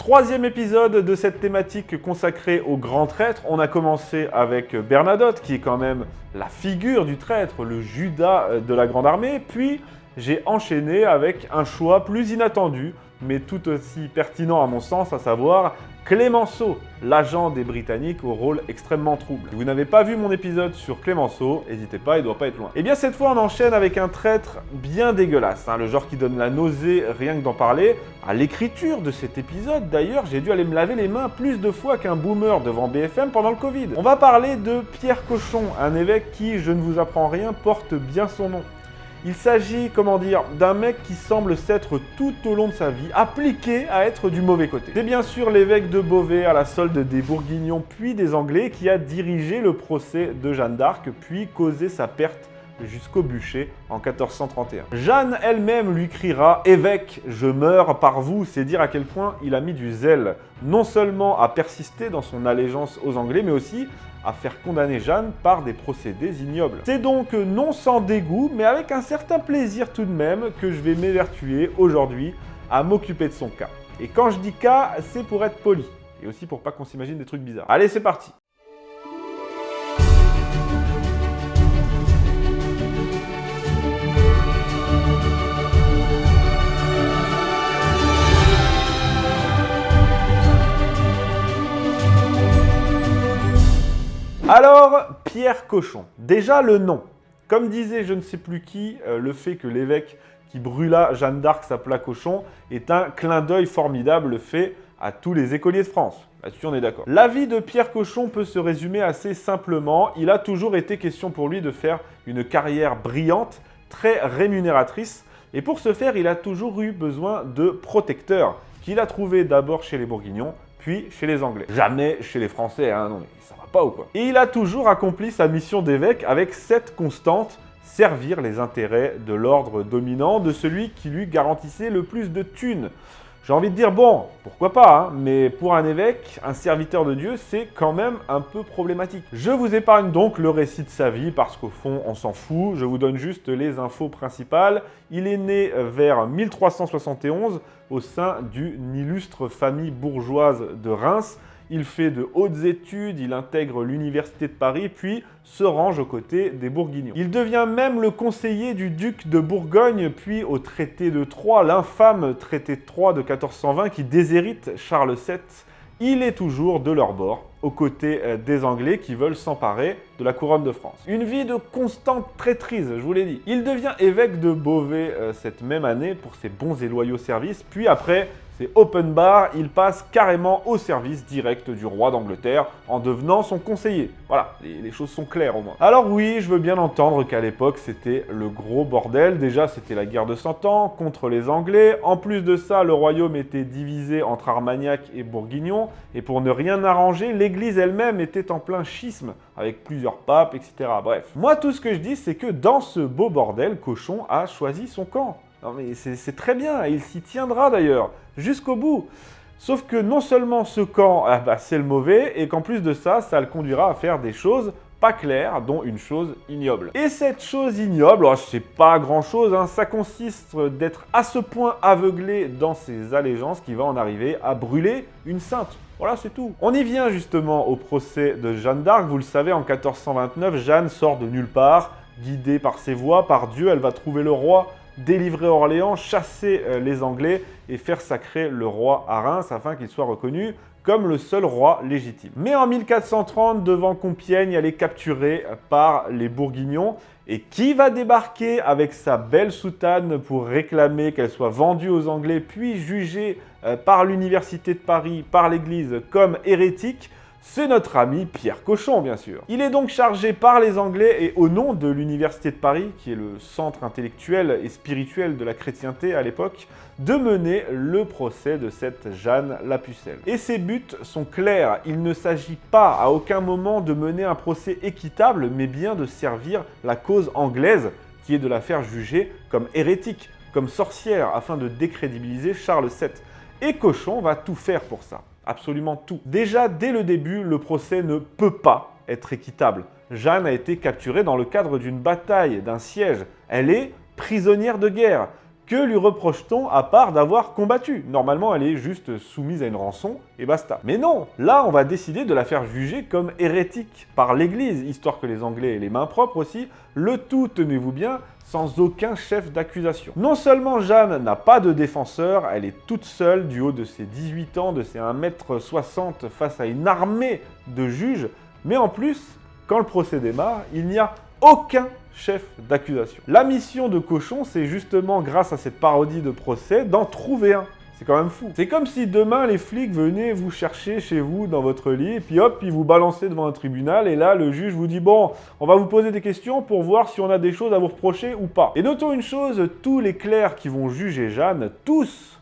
Troisième épisode de cette thématique consacrée au grand traître. On a commencé avec Bernadotte, qui est quand même la figure du traître, le Judas de la Grande Armée. Puis j'ai enchaîné avec un choix plus inattendu, mais tout aussi pertinent à mon sens, à savoir Clémenceau, l'agent des Britanniques au rôle extrêmement trouble. Si vous n'avez pas vu mon épisode sur Clémenceau, n'hésitez pas, il doit pas être loin. Et bien cette fois on enchaîne avec un traître bien dégueulasse, le genre qui donne la nausée rien que d'en parler. À l'écriture de cet épisode d'ailleurs, j'ai dû aller me laver les mains plus de fois qu'un boomer devant BFM pendant le Covid. On va parler de Pierre Cochon, un évêque qui, je ne vous apprends rien, porte bien son nom. Il s'agit, d'un mec qui semble s'être tout au long de sa vie appliqué à être du mauvais côté. C'est bien sûr l'évêque de Beauvais à la solde des Bourguignons puis des Anglais qui a dirigé le procès de Jeanne d'Arc puis causé sa perte jusqu'au bûcher en 1431. Jeanne elle-même lui criera « Évêque, je meurs par vous », c'est dire à quel point il a mis du zèle, non seulement à persister dans son allégeance aux Anglais, mais aussi à faire condamner Jeanne par des procédés ignobles. C'est donc non sans dégoût, mais avec un certain plaisir tout de même, que je vais m'évertuer aujourd'hui à m'occuper de son cas. Et quand je dis cas, c'est pour être poli, et aussi pour pas qu'on s'imagine des trucs bizarres. Allez, c'est parti! Alors, Pierre Cochon. Déjà le nom. Comme disait je ne sais plus qui, le fait que l'évêque qui brûla Jeanne d'Arc s'appela Cochon est un clin d'œil formidable fait à tous les écoliers de France. Là-dessus, on est d'accord. La vie de Pierre Cochon peut se résumer assez simplement. Il a toujours été question pour lui de faire une carrière brillante, très rémunératrice. Et pour ce faire, il a toujours eu besoin de protecteurs, qu'il a trouvé d'abord chez les Bourguignons, puis chez les Anglais. Jamais chez les Français, non mais ça va pas ou quoi. Et il a toujours accompli sa mission d'évêque avec cette constante, servir les intérêts de l'ordre dominant, de celui qui lui garantissait le plus de thunes. J'ai envie de dire, bon, pourquoi pas, mais pour un évêque, un serviteur de Dieu, c'est quand même un peu problématique. Je vous épargne donc le récit de sa vie, parce qu'au fond, on s'en fout, je vous donne juste les infos principales. Il est né vers 1371 au sein d'une illustre famille bourgeoise de Reims. Il fait de hautes études, il intègre l'université de Paris, puis se range aux côtés des Bourguignons. Il devient même le conseiller du duc de Bourgogne, puis au traité de Troyes, l'infâme traité de Troyes de 1420 qui déshérite Charles VII. Il est toujours de leur bord, aux côtés des Anglais qui veulent s'emparer de la couronne de France. Une vie de constante traîtrise, je vous l'ai dit. Il devient évêque de Beauvais cette même année pour ses bons et loyaux services, puis après, c'est open bar, il passe carrément au service direct du roi d'Angleterre en devenant son conseiller. Voilà, les choses sont claires au moins. Alors oui, je veux bien entendre qu'à l'époque, c'était le gros bordel. Déjà, c'était la guerre de 100 ans contre les Anglais. En plus de ça, le royaume était divisé entre Armagnac et Bourguignon. Et pour ne rien arranger, l'église elle-même était en plein schisme, avec plusieurs papes, etc. Bref. Moi, tout ce que je dis, c'est que dans ce beau bordel, Cochon a choisi son camp. Non mais c'est très bien, et il s'y tiendra d'ailleurs, jusqu'au bout. Sauf que non seulement ce camp, c'est le mauvais, et qu'en plus de ça, ça le conduira à faire des choses pas claires, dont une chose ignoble. Et cette chose ignoble, c'est pas grand-chose, ça consiste d'être à ce point aveuglé dans ses allégeances qu'il va en arriver à brûler une sainte. Voilà, c'est tout. On y vient justement au procès de Jeanne d'Arc. Vous le savez, en 1429, Jeanne sort de nulle part, guidée par ses voix, par Dieu, elle va trouver le roi, délivrer Orléans, chasser les Anglais et faire sacrer le roi à Reims afin qu'il soit reconnu comme le seul roi légitime. Mais en 1430, devant Compiègne, elle est capturée par les Bourguignons. Et qui va débarquer avec sa belle soutane pour réclamer qu'elle soit vendue aux Anglais, puis jugée par l'Université de Paris, par l'Église, comme hérétique? C'est notre ami Pierre Cochon, bien sûr. Il est donc chargé par les Anglais et au nom de l'Université de Paris, qui est le centre intellectuel et spirituel de la chrétienté à l'époque, de mener le procès de cette Jeanne la Pucelle. Et ses buts sont clairs. Il ne s'agit pas à aucun moment de mener un procès équitable, mais bien de servir la cause anglaise, qui est de la faire juger comme hérétique, comme sorcière, afin de décrédibiliser Charles VII. Et Cochon va tout faire pour ça. Absolument tout. Déjà, dès le début, le procès ne peut pas être équitable. Jeanne a été capturée dans le cadre d'une bataille, d'un siège. Elle est prisonnière de guerre. Que lui reproche-t-on à part d'avoir combattu? Normalement, elle est juste soumise à une rançon et basta. Mais non, là, on va décider de la faire juger comme hérétique par l'Église, histoire que les Anglais aient les mains propres aussi, le tout, tenez-vous bien, sans aucun chef d'accusation. Non seulement Jeanne n'a pas de défenseur, elle est toute seule du haut de ses 18 ans, de ses 1,60 m face à une armée de juges, mais en plus, quand le procès démarre, il n'y a aucun chef d'accusation. La mission de Cochon, c'est justement, grâce à cette parodie de procès, d'en trouver un. C'est quand même fou. C'est comme si demain, les flics venaient vous chercher chez vous, dans votre lit, et puis hop, ils vous balançaient devant un tribunal, et là, le juge vous dit « Bon, on va vous poser des questions pour voir si on a des choses à vous reprocher ou pas. » Et notons une chose, tous les clercs qui vont juger Jeanne, tous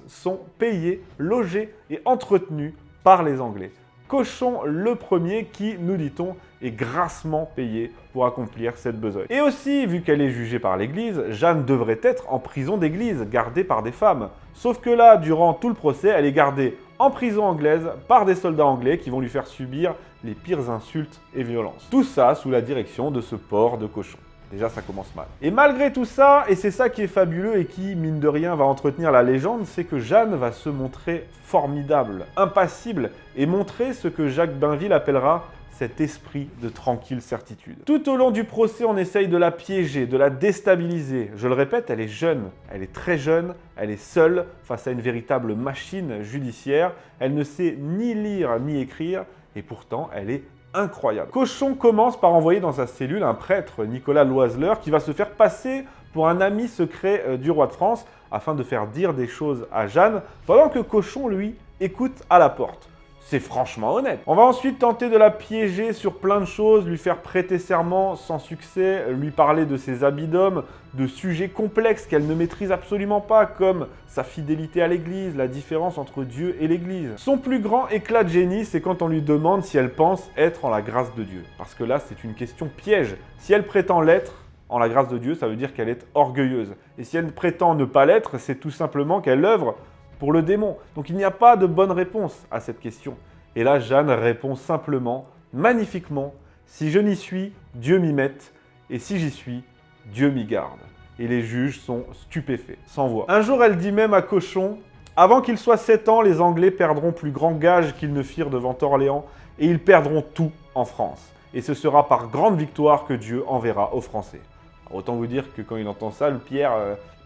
sont payés, logés et entretenus par les Anglais. Cochon le premier qui, nous dit-on, est grassement payé pour accomplir cette besogne. Et aussi, vu qu'elle est jugée par l'Église, Jeanne devrait être en prison d'église, gardée par des femmes. Sauf que là, durant tout le procès, elle est gardée en prison anglaise par des soldats anglais qui vont lui faire subir les pires insultes et violences. Tout ça sous la direction de ce porc de Cochon. Déjà, ça commence mal. Et malgré tout ça, et c'est ça qui est fabuleux et qui, mine de rien, va entretenir la légende, c'est que Jeanne va se montrer formidable, impassible, et montrer ce que Jacques Bainville appellera cet esprit de tranquille certitude. Tout au long du procès, on essaye de la piéger, de la déstabiliser. Je le répète, elle est jeune, elle est très jeune, elle est seule face à une véritable machine judiciaire. Elle ne sait ni lire ni écrire, et pourtant, elle est incroyable. Cochon commence par envoyer dans sa cellule un prêtre, Nicolas Loiseleur, qui va se faire passer pour un ami secret du roi de France, afin de faire dire des choses à Jeanne, pendant que Cochon, lui, écoute à la porte. C'est franchement honnête. On va ensuite tenter de la piéger sur plein de choses, lui faire prêter serment sans succès, lui parler de ses habits d'homme, de sujets complexes qu'elle ne maîtrise absolument pas, comme sa fidélité à l'Église, la différence entre Dieu et l'Église. Son plus grand éclat de génie, c'est quand on lui demande si elle pense être en la grâce de Dieu. Parce que là, c'est une question piège. Si elle prétend l'être, en la grâce de Dieu, ça veut dire qu'elle est orgueilleuse. Et si elle prétend ne pas l'être, c'est tout simplement qu'elle œuvre pour le démon. Donc il n'y a pas de bonne réponse à cette question. Et là, Jeanne répond simplement, magnifiquement, « Si je n'y suis, Dieu m'y mette, et si j'y suis, Dieu m'y garde. » Et les juges sont stupéfaits, sans voix. Un jour, elle dit même à Cochon, « Avant qu'il soit 7 ans, les Anglais perdront plus grand gage qu'ils ne firent devant Orléans, et ils perdront tout en France. Et ce sera par grande victoire que Dieu enverra aux Français. » Autant vous dire que quand il entend ça, le Pierre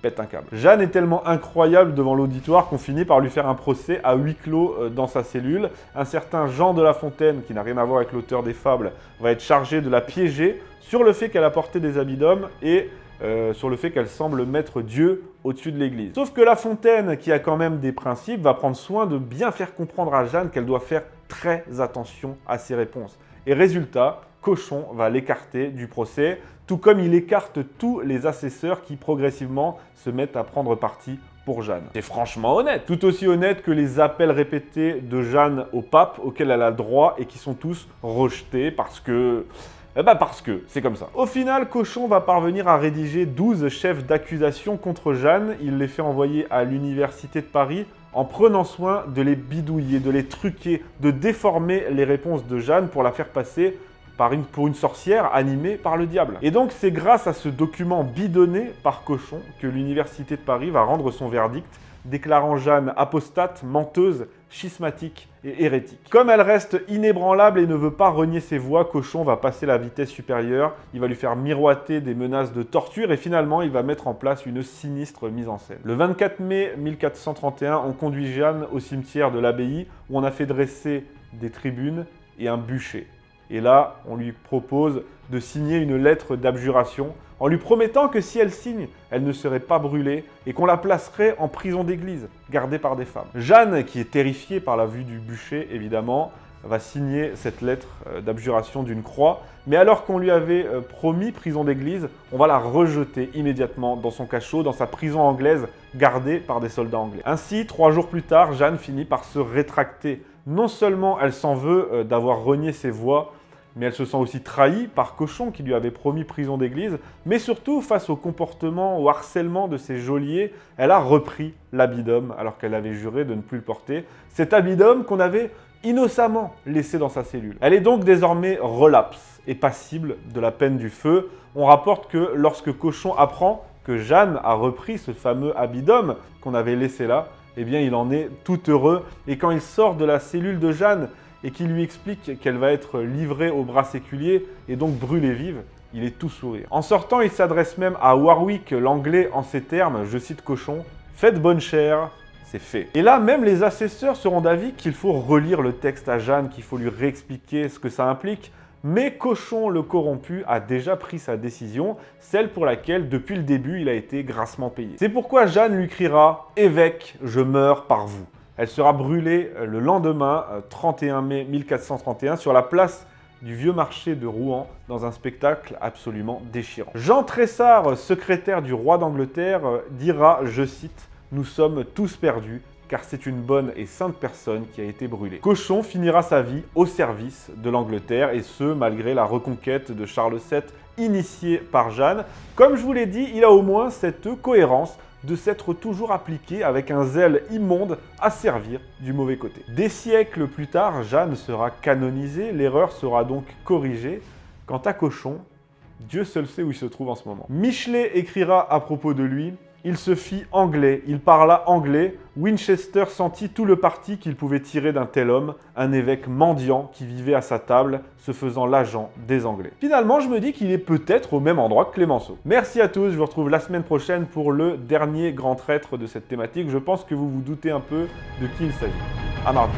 pète un câble. Jeanne est tellement incroyable devant l'auditoire qu'on finit par lui faire un procès à huis clos dans sa cellule. Un certain Jean de La Fontaine, qui n'a rien à voir avec l'auteur des fables, va être chargé de la piéger sur le fait qu'elle a porté des habits d'homme et sur le fait qu'elle semble mettre Dieu au-dessus de l'Église. Sauf que La Fontaine, qui a quand même des principes, va prendre soin de bien faire comprendre à Jeanne qu'elle doit faire très attention à ses réponses. Et résultat, Cochon va l'écarter du procès, tout comme il écarte tous les assesseurs qui progressivement se mettent à prendre parti pour Jeanne. C'est franchement honnête. Tout aussi honnête que les appels répétés de Jeanne au pape, auxquels elle a le droit et qui sont tous rejetés parce que c'est comme ça. Au final, Cochon va parvenir à rédiger 12 chefs d'accusation contre Jeanne. Il les fait envoyer à l'université de Paris en prenant soin de les bidouiller, de les truquer, de déformer les réponses de Jeanne pour la faire passer pour une sorcière animée par le diable. Et donc c'est grâce à ce document bidonné par Cochon que l'université de Paris va rendre son verdict, déclarant Jeanne apostate, menteuse, schismatique et hérétique. Comme elle reste inébranlable et ne veut pas renier ses voix, Cochon va passer la vitesse supérieure, il va lui faire miroiter des menaces de torture et finalement il va mettre en place une sinistre mise en scène. Le 24 mai 1431, on conduit Jeanne au cimetière de l'abbaye où on a fait dresser des tribunes et un bûcher. Et là, on lui propose de signer une lettre d'abjuration en lui promettant que si elle signe, elle ne serait pas brûlée et qu'on la placerait en prison d'église, gardée par des femmes. Jeanne, qui est terrifiée par la vue du bûcher, évidemment, va signer cette lettre d'abjuration d'une croix. Mais alors qu'on lui avait promis prison d'église, on va la rejeter immédiatement dans son cachot, dans sa prison anglaise, gardée par des soldats anglais. Ainsi, 3 jours plus tard, Jeanne finit par se rétracter. Non seulement elle s'en veut d'avoir renié ses voix, mais elle se sent aussi trahie par Cochon qui lui avait promis prison d'église, mais surtout face au comportement, au harcèlement de ses geôliers, elle a repris l'habit d'homme alors qu'elle avait juré de ne plus le porter. Cet habit d'homme qu'on avait innocemment laissé dans sa cellule. Elle est donc désormais relapse et passible de la peine du feu. On rapporte que lorsque Cochon apprend que Jeanne a repris ce fameux habit d'homme qu'on avait laissé là, eh bien il en est tout heureux. Et quand il sort de la cellule de Jeanne et qu'il lui explique qu'elle va être livrée au bras séculier et donc brûlée vive, il est tout sourire. En sortant, il s'adresse même à Warwick l'anglais en ces termes, je cite Cochon, « Faites bonne chère, c'est fait ». Et là, même les assesseurs seront d'avis qu'il faut relire le texte à Jeanne, qu'il faut lui réexpliquer ce que ça implique. Mais Cochon le corrompu a déjà pris sa décision, celle pour laquelle depuis le début il a été grassement payé. C'est pourquoi Jeanne lui criera « Évêque, je meurs par vous ». Elle sera brûlée le lendemain, 31 mai 1431, sur la place du vieux marché de Rouen, dans un spectacle absolument déchirant. Jean Tressart, secrétaire du roi d'Angleterre, dira, je cite, « Nous sommes tous perdus, car c'est une bonne et sainte personne qui a été brûlée. » Cochon finira sa vie au service de l'Angleterre, et ce, malgré la reconquête de Charles VII initiée par Jeanne. Comme je vous l'ai dit, il a au moins cette cohérence de s'être toujours appliqué avec un zèle immonde à servir du mauvais côté. Des siècles plus tard, Jeanne sera canonisée, l'erreur sera donc corrigée. Quant à Cochon, Dieu seul sait où il se trouve en ce moment. Michelet écrira à propos de lui, « Il se fit anglais, il parla anglais, Winchester sentit tout le parti qu'il pouvait tirer d'un tel homme, un évêque mendiant qui vivait à sa table, se faisant l'agent des Anglais. » Finalement, je me dis qu'il est peut-être au même endroit que Clémenceau. Merci à tous, je vous retrouve la semaine prochaine pour le dernier grand traître de cette thématique. Je pense que vous vous doutez un peu de qui il s'agit. À mardi.